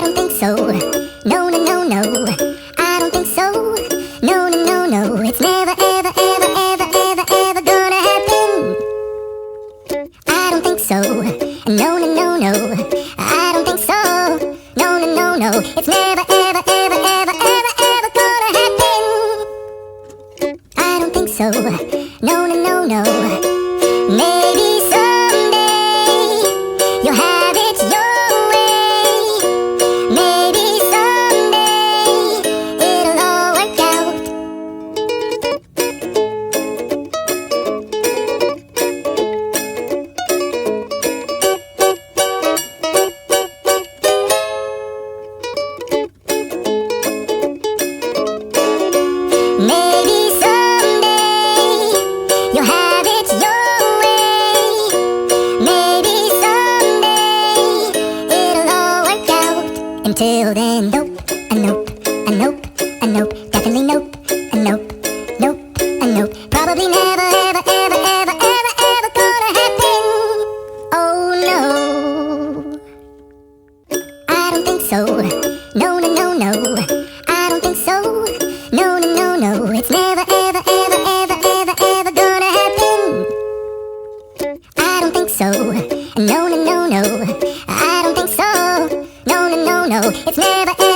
I don't think so. No, no, no, no. I don't think so. No, no, no, no. It's never, ever, ever, ever, ever, ever gonna happen. I don't think so. No, no, no, no. I don't think so. No, no, no, no. It's never, ever, ever, ever, ever, ever gonna happen. I don't think so. No, no, no, no. Maybe someday you'll have it your way. Maybe someday it'll all work out. Maybe someday you'll have it your way. Maybe someday it'll all work out. Until then, nope, a nope, a nope, a nope, definitely nope, a nope, nope, a nope. Probably never, ever, ever, ever, ever, ever gonna happen. Oh no, I don't think so. No, no, no, no. I don't think so. No, no, no, no. It's never, ever, ever, ever, ever, ever gonna happen. I don't think so. No, no, no, no. I don't think so. No, no, no, no. It's never, ever.